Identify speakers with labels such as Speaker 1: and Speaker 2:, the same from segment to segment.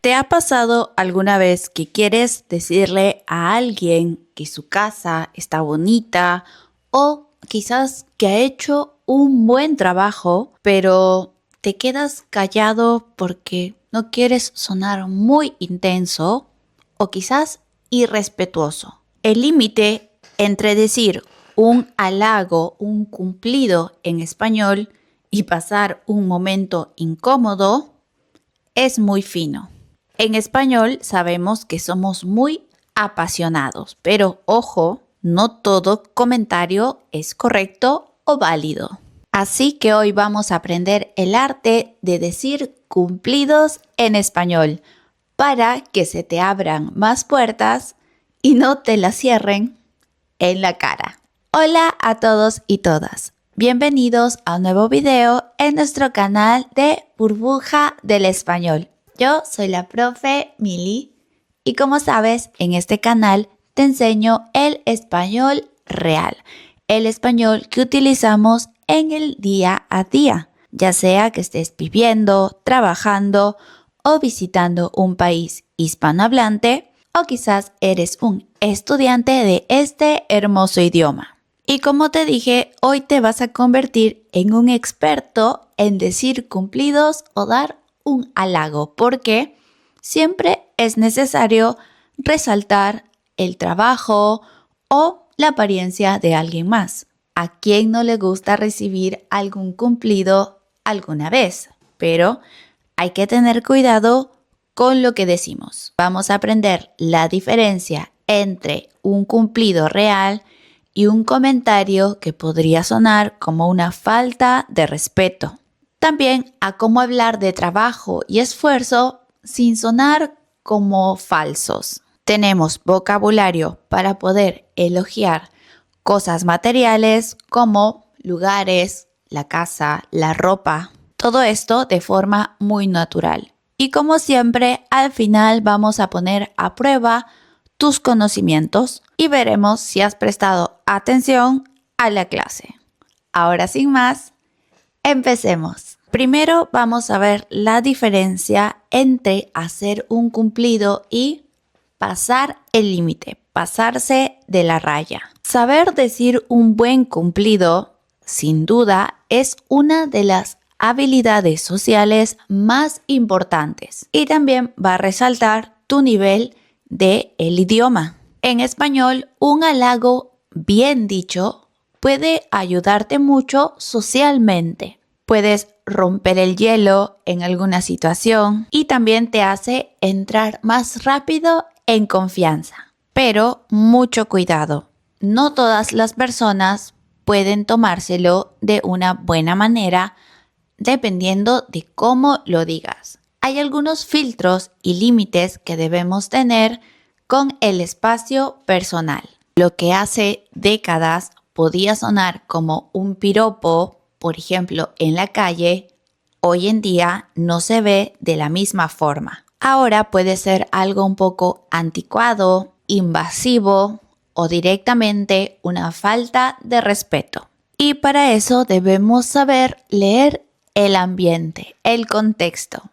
Speaker 1: ¿Te ha pasado alguna vez que quieres decirle a alguien que su casa está bonita o quizás que ha hecho un buen trabajo, pero te quedas callado porque no quieres sonar muy intenso o quizás irrespetuoso? El límite entre decir un halago, un cumplido en español y pasar un momento incómodo es muy fino. En español sabemos que somos muy apasionados, pero ojo, no todo comentario es correcto o válido. Así que hoy vamos a aprender el arte de decir cumplidos en español para que se te abran más puertas y no te las cierren en la cara. Hola a todos y todas. Bienvenidos a un nuevo video en nuestro canal de Burbuja del Español. Yo soy la profe Mili y como sabes, en este canal te enseño el español real, el español que utilizamos en el día a día, ya sea que estés viviendo, trabajando o visitando un país hispanohablante o quizás eres un estudiante de este hermoso idioma. Y como te dije, hoy te vas a convertir en un experto en decir cumplidos o dar un halago, porque siempre es necesario resaltar el trabajo o la apariencia de alguien más. ¿A quién no le gusta recibir algún cumplido alguna vez? Pero hay que tener cuidado con lo que decimos. Vamos a aprender la diferencia entre un cumplido real y un comentario que podría sonar como una falta de respeto. También a cómo hablar de trabajo y esfuerzo sin sonar como falsos. Tenemos vocabulario para poder elogiar cosas materiales como lugares, la casa, la ropa. Todo esto de forma muy natural. Y como siempre, al final vamos a poner a prueba tus conocimientos y veremos si has prestado atención a la clase. Ahora sin más, empecemos. Primero vamos a ver la diferencia entre hacer un cumplido y pasar el límite, pasarse de la raya. Saber decir un buen cumplido, sin duda, es una de las habilidades sociales más importantes y también va a resaltar tu nivel del idioma. En español, un halago bien dicho puede ayudarte mucho socialmente. Puedes romper el hielo en alguna situación y también te hace entrar más rápido en confianza. Pero mucho cuidado, no todas las personas pueden tomárselo de una buena manera dependiendo de cómo lo digas. Hay algunos filtros y límites que debemos tener con el espacio personal. Lo que hace décadas podía sonar como un piropo, por ejemplo, en la calle, hoy en día no se ve de la misma forma. Ahora puede ser algo un poco anticuado, invasivo o directamente una falta de respeto. Y para eso debemos saber leer el ambiente, el contexto,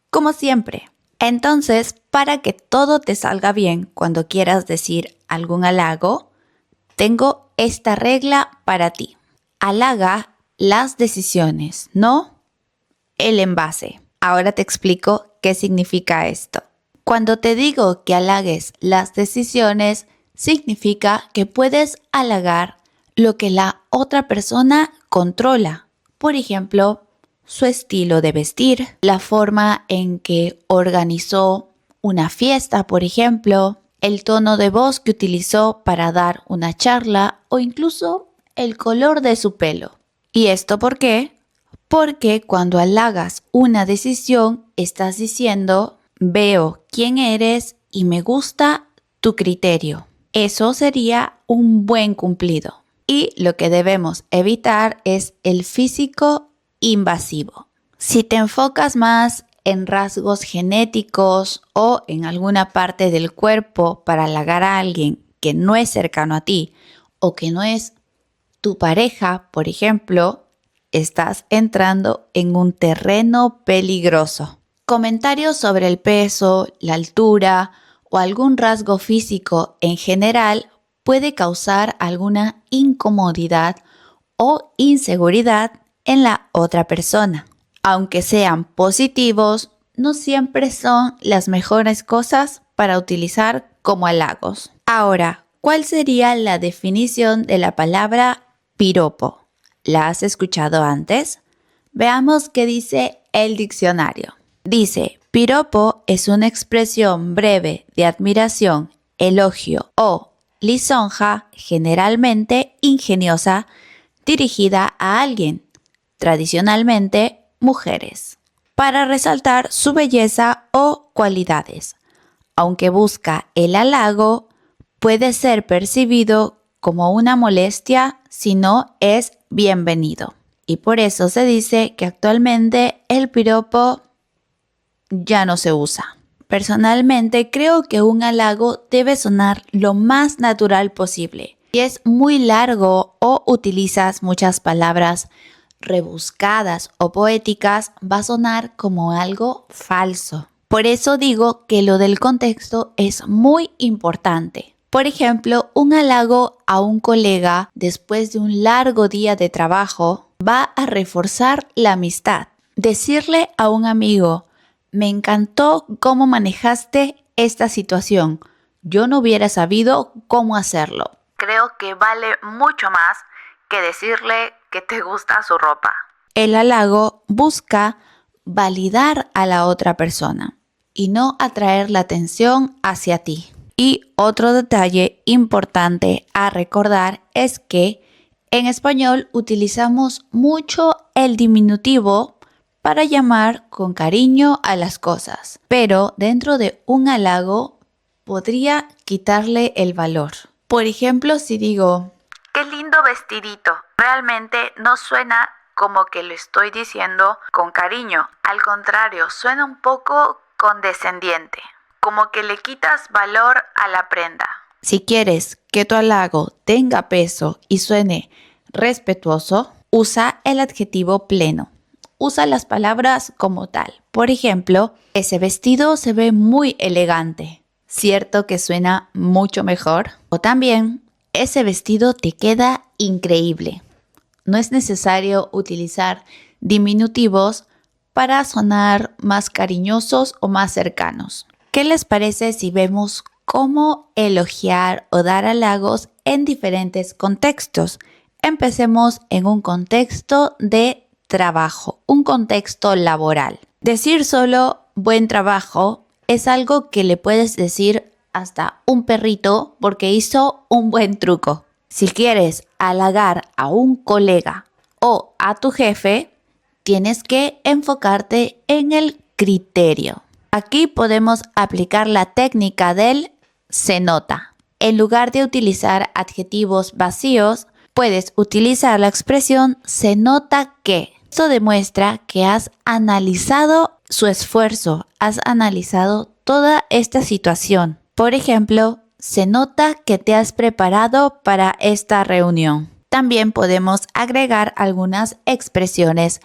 Speaker 1: como siempre. Entonces, para que todo te salga bien cuando quieras decir algún halago, tengo esta regla para ti. Halaga las decisiones, no el envase. Ahora te explico qué significa esto. Cuando te digo que halagues las decisiones, significa que puedes halagar lo que la otra persona controla. Por ejemplo, su estilo de vestir, la forma en que organizó una fiesta, por ejemplo, el tono de voz que utilizó para dar una charla o incluso el color de su pelo. ¿Y esto por qué? Porque cuando halagas una decisión, estás diciendo, veo quién eres y me gusta tu criterio. Eso sería un buen cumplido. Y lo que debemos evitar es el físico invasivo. Si te enfocas más en rasgos genéticos o en alguna parte del cuerpo para halagar a alguien que no es cercano a ti o que no es tu pareja, por ejemplo, estás entrando en un terreno peligroso. Comentarios sobre el peso, la altura o algún rasgo físico en general puede causar alguna incomodidad o inseguridad en la otra persona. Aunque sean positivos, no siempre son las mejores cosas para utilizar como halagos. Ahora, ¿cuál sería la definición de la palabra piropo? ¿La has escuchado antes? Veamos qué dice el diccionario. Dice, piropo es una expresión breve de admiración, elogio o lisonja, generalmente ingeniosa, dirigida a alguien, tradicionalmente mujeres, para resaltar su belleza o cualidades. Aunque busca el halago, puede ser percibido como una molestia si no es bienvenido. Y por eso se dice que actualmente el piropo ya no se usa. Personalmente creo que un halago debe sonar lo más natural posible. Si es muy largo o utilizas muchas palabras rebuscadas o poéticas, va a sonar como algo falso. Por eso digo que lo del contexto es muy importante. Por ejemplo, un halago a un colega después de un largo día de trabajo va a reforzar la amistad. Decirle a un amigo, me encantó cómo manejaste esta situación. Yo no hubiera sabido cómo hacerlo. Creo que vale mucho más que decirle que te gusta su ropa. El halago busca validar a la otra persona y no atraer la atención hacia ti. Y otro detalle importante a recordar es que en español utilizamos mucho el diminutivo para llamar con cariño a las cosas, pero dentro de un halago podría quitarle el valor. Por ejemplo, si digo, ¡qué lindo vestidito! Realmente no suena como que lo estoy diciendo con cariño. Al contrario, suena un poco condescendiente, como que le quitas valor a la prenda. Si quieres que tu halago tenga peso y suene respetuoso, usa el adjetivo pleno. Usa las palabras como tal. Por ejemplo, ese vestido se ve muy elegante. ¿Cierto que suena mucho mejor? O también, ese vestido te queda increíble. No es necesario utilizar diminutivos para sonar más cariñosos o más cercanos. ¿Qué les parece si vemos cómo elogiar o dar halagos en diferentes contextos? Empecemos en un contexto de trabajo, un contexto laboral. Decir solo buen trabajo es algo que le puedes decir hasta un perrito porque hizo un buen truco. Si quieres halagar a un colega o a tu jefe, tienes que enfocarte en el criterio. Aquí podemos aplicar la técnica del se nota. En lugar de utilizar adjetivos vacíos, puedes utilizar la expresión se nota que. Esto demuestra que has analizado su esfuerzo, has analizado toda esta situación. Por ejemplo, se nota que te has preparado para esta reunión. También podemos agregar algunas expresiones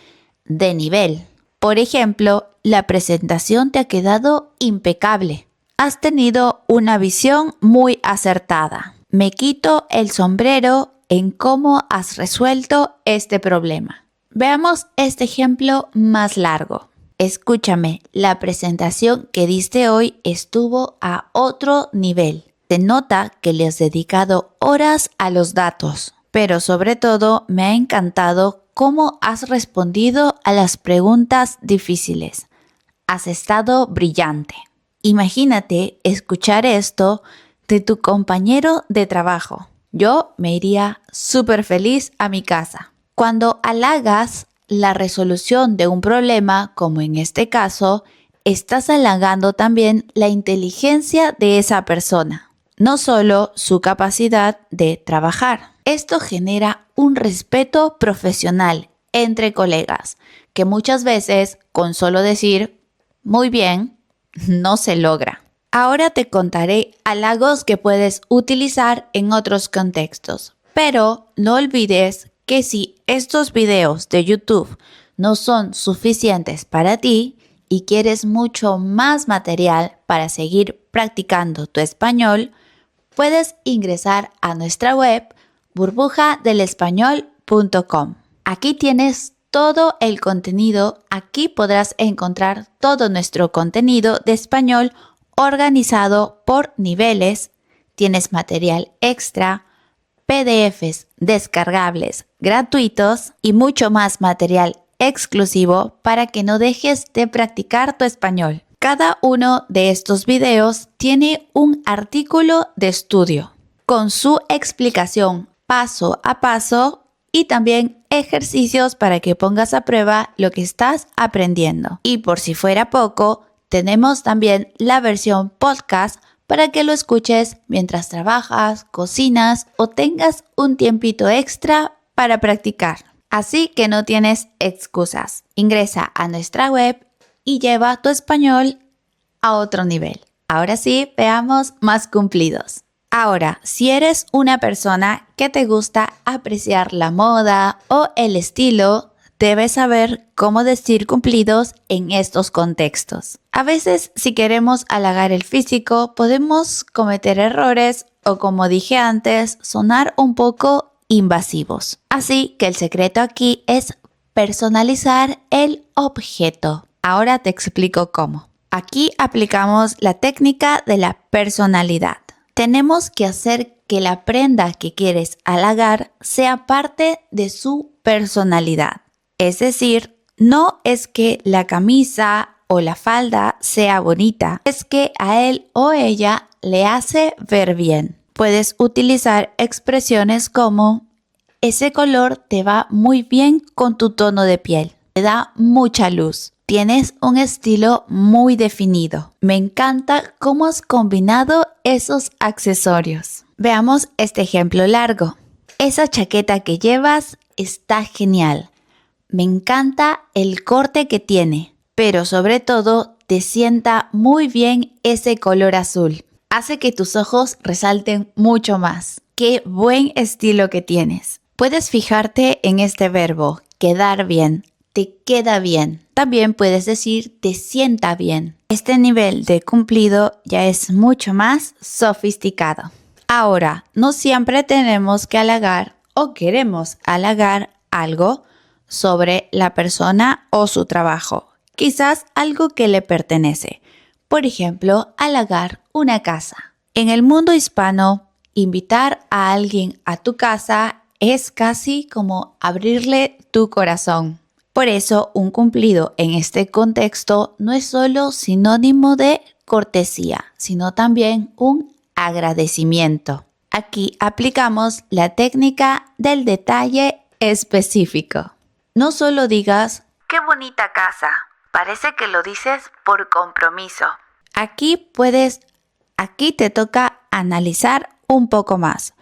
Speaker 1: de nivel. Por ejemplo, la presentación te ha quedado impecable. Has tenido una visión muy acertada. Me quito el sombrero en cómo has resuelto este problema. Veamos este ejemplo más largo. Escúchame, la presentación que diste hoy estuvo a otro nivel. Se nota que le has dedicado horas a los datos, pero sobre todo me ha encantado cómo has respondido a las preguntas difíciles. Has estado brillante. Imagínate escuchar esto de tu compañero de trabajo. Yo me iría súper feliz a mi casa. Cuando halagas la resolución de un problema, como en este caso, estás halagando también la inteligencia de esa persona, no solo su capacidad de trabajar. Esto genera un respeto profesional entre colegas, que muchas veces con solo decir muy bien no se logra. Ahora te contaré halagos que puedes utilizar en otros contextos, pero no olvides que si estos videos de YouTube no son suficientes para ti y quieres mucho más material para seguir practicando tu español, puedes ingresar a nuestra web burbujadelespañol.com. Aquí tienes todo el contenido, aquí podrás encontrar todo nuestro contenido de español organizado por niveles. Tienes material extra, PDFs descargables gratuitos y mucho más material exclusivo para que no dejes de practicar tu español. Cada uno de estos videos tiene un artículo de estudio con su explicación paso a paso y también ejercicios para que pongas a prueba lo que estás aprendiendo. Y por si fuera poco, tenemos también la versión podcast para que lo escuches mientras trabajas, cocinas o tengas un tiempito extra para practicar. Así que no tienes excusas. Ingresa a nuestra web y lleva tu español a otro nivel. Ahora sí, veamos más cumplidos. Ahora, si eres una persona que te gusta apreciar la moda o el estilo, debes saber cómo decir cumplidos en estos contextos. A veces, si queremos halagar el físico, podemos cometer errores o, como dije antes, sonar un poco invasivos. Así que el secreto aquí es personalizar el objeto. Ahora te explico cómo. Aquí aplicamos la técnica de la personalidad. Tenemos que hacer que la prenda que quieres halagar sea parte de su personalidad. Es decir, no es que la camisa o la falda sea bonita, es que a él o ella le hace ver bien. Puedes utilizar expresiones como: ese color te va muy bien con tu tono de piel, te da mucha luz. Tienes un estilo muy definido. Me encanta cómo has combinado esos accesorios. Veamos este ejemplo largo. Esa chaqueta que llevas está genial. Me encanta el corte que tiene, pero sobre todo te sienta muy bien ese color azul. Hace que tus ojos resalten mucho más. ¡Qué buen estilo que tienes! Puedes fijarte en este verbo, quedar bien. Te queda bien. También puedes decir te sienta bien. Este nivel de cumplido ya es mucho más sofisticado. Ahora, no siempre tenemos que halagar o queremos halagar algo sobre la persona o su trabajo. Quizás algo que le pertenece. Por ejemplo, halagar una casa. En el mundo hispano, invitar a alguien a tu casa es casi como abrirle tu corazón. Por eso, un cumplido en este contexto no es solo sinónimo de cortesía, sino también un agradecimiento. Aquí aplicamos la técnica del detalle específico. No solo digas, ¡qué bonita casa! Parece que lo dices por compromiso. Aquí te toca analizar un poco más.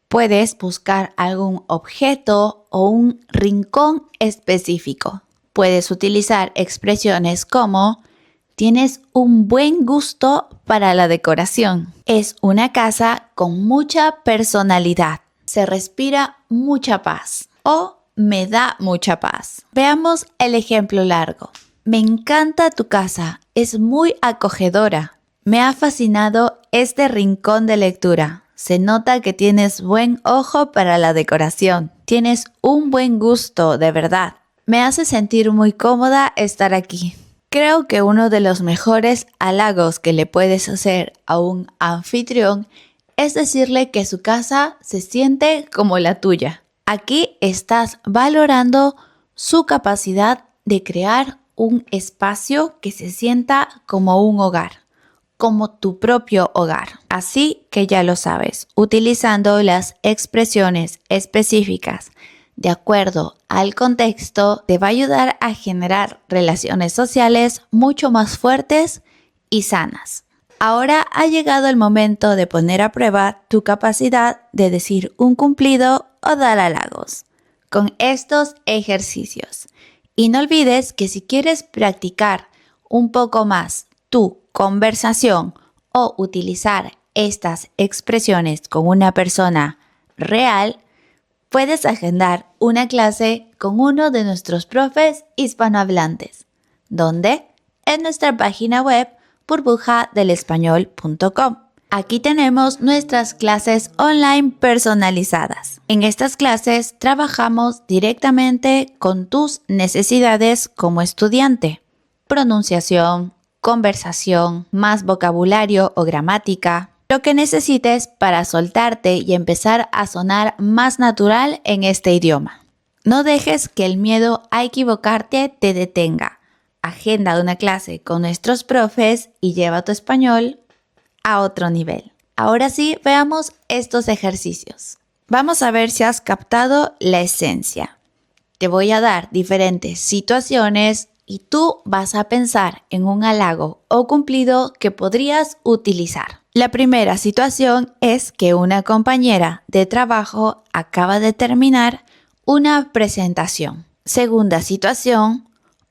Speaker 1: Puedes buscar algún objeto o un rincón específico. Puedes utilizar expresiones como: tienes un buen gusto para la decoración. Es una casa con mucha personalidad. Se respira mucha paz. O me da mucha paz. Veamos el ejemplo largo. Me encanta tu casa. Es muy acogedora. Me ha fascinado este rincón de lectura. Se nota que tienes buen ojo para la decoración. Tienes un buen gusto, de verdad. Me hace sentir muy cómoda estar aquí. Creo que uno de los mejores halagos que le puedes hacer a un anfitrión es decirle que su casa se siente como la tuya. Aquí estás valorando su capacidad de crear un espacio que se sienta como un hogar, como tu propio hogar. Así que ya lo sabes, utilizando las expresiones específicas de acuerdo al contexto, te va a ayudar a generar relaciones sociales mucho más fuertes y sanas. Ahora ha llegado el momento de poner a prueba tu capacidad de decir un cumplido o dar halagos con estos ejercicios. Y no olvides que si quieres practicar un poco más tu conversación o utilizar estas expresiones con una persona real, puedes agendar una clase con uno de nuestros profes hispanohablantes. ¿Dónde? en nuestra página web burbujadelespañol.com. Aquí tenemos nuestras clases online personalizadas. En estas clases trabajamos directamente con tus necesidades como estudiante. Pronunciación, conversación, más vocabulario o gramática. Lo que necesites para soltarte y empezar a sonar más natural en este idioma. No dejes que el miedo a equivocarte te detenga. Agenda una clase con nuestros profes y lleva tu español a otro nivel. Ahora sí, veamos estos ejercicios. Vamos a ver si has captado la esencia. Te voy a dar diferentes situaciones y tú vas a pensar en un halago o cumplido que podrías utilizar. La primera situación es que una compañera de trabajo acaba de terminar una presentación. Segunda situación,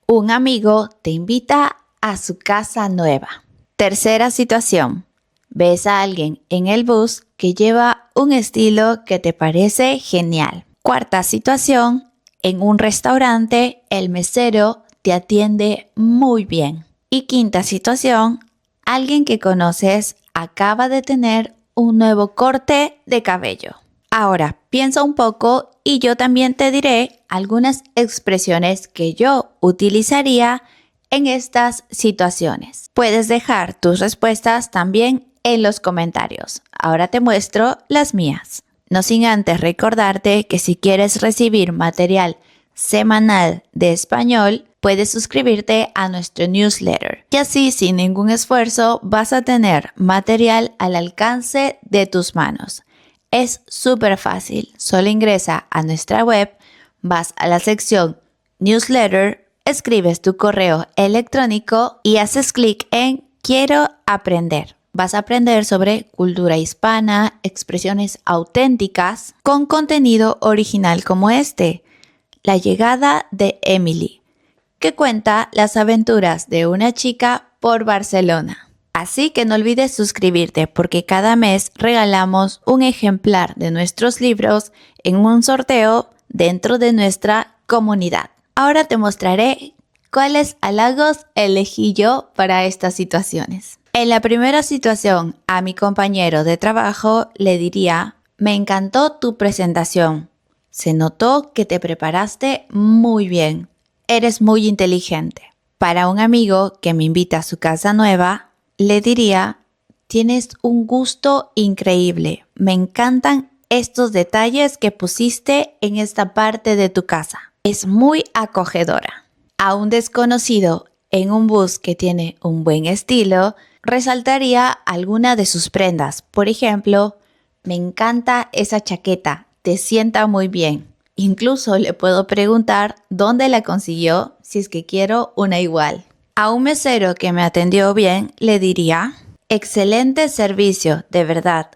Speaker 1: un amigo te invita a su casa nueva. Tercera situación, ves a alguien en el bus que lleva un estilo que te parece genial. Cuarta situación, en un restaurante el mesero te atiende muy bien. Y quinta situación, alguien que conoces acaba de tener un nuevo corte de cabello. Ahora, piensa un poco y yo también te diré algunas expresiones que yo utilizaría en estas situaciones. Puedes dejar tus respuestas también en los comentarios. Ahora te muestro las mías. No sin antes recordarte que si quieres recibir material semanal de español, puedes suscribirte a nuestro newsletter. Y así, sin ningún esfuerzo, vas a tener material al alcance de tus manos. Es súper fácil. Solo ingresa a nuestra web, vas a la sección newsletter, escribes tu correo electrónico y haces clic en Quiero aprender. Vas a aprender sobre cultura hispana, expresiones auténticas con contenido original como este. La llegada de Emily, que cuenta las aventuras de una chica por Barcelona. Así que no olvides suscribirte porque cada mes regalamos un ejemplar de nuestros libros en un sorteo dentro de nuestra comunidad. Ahora te mostraré cuáles halagos elegí yo para estas situaciones. En la primera situación, a mi compañero de trabajo le diría: me encantó tu presentación. Se notó que te preparaste muy bien. Eres muy inteligente. Para un amigo que me invita a su casa nueva, le diría: tienes un gusto increíble. Me encantan estos detalles que pusiste en esta parte de tu casa. Es muy acogedora. A un desconocido en un bus que tiene un buen estilo, resaltaría alguna de sus prendas. Por ejemplo, me encanta esa chaqueta. Te sienta muy bien. Incluso le puedo preguntar dónde la consiguió si es que quiero una igual. A un mesero que me atendió bien le diría: excelente servicio, de verdad.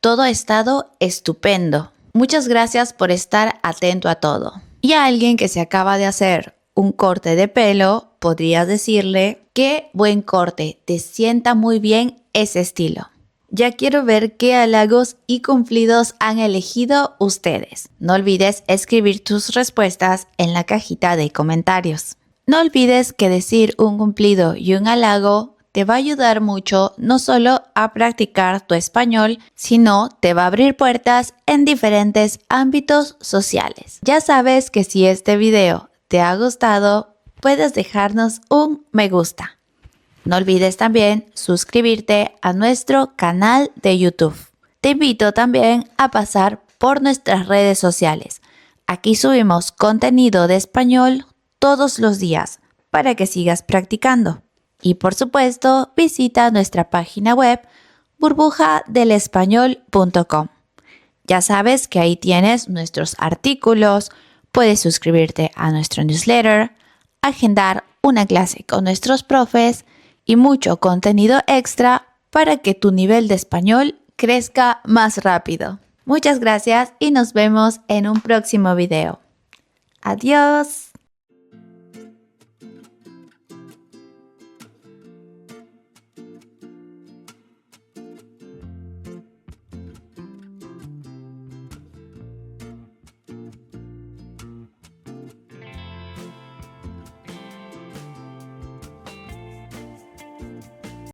Speaker 1: Todo ha estado estupendo. Muchas gracias por estar atento a todo. Y a alguien que se acaba de hacer un corte de pelo, podrías decirle: qué buen corte, te sienta muy bien ese estilo. Ya quiero ver qué halagos y cumplidos han elegido ustedes. No olvides escribir tus respuestas en la cajita de comentarios. No olvides que decir un cumplido y un halago te va a ayudar mucho no solo a practicar tu español, sino te va a abrir puertas en diferentes ámbitos sociales. Ya sabes que si este video te ha gustado, puedes dejarnos un me gusta. No olvides también suscribirte a nuestro canal de YouTube. Te invito también a pasar por nuestras redes sociales. Aquí subimos contenido de español todos los días para que sigas practicando. Y por supuesto, visita nuestra página web burbujadelespañol.com. Ya sabes que ahí tienes nuestros artículos, puedes suscribirte a nuestro newsletter, agendar una clase con nuestros profes y mucho contenido extra para que tu nivel de español crezca más rápido. Muchas gracias y nos vemos en un próximo video. Adiós.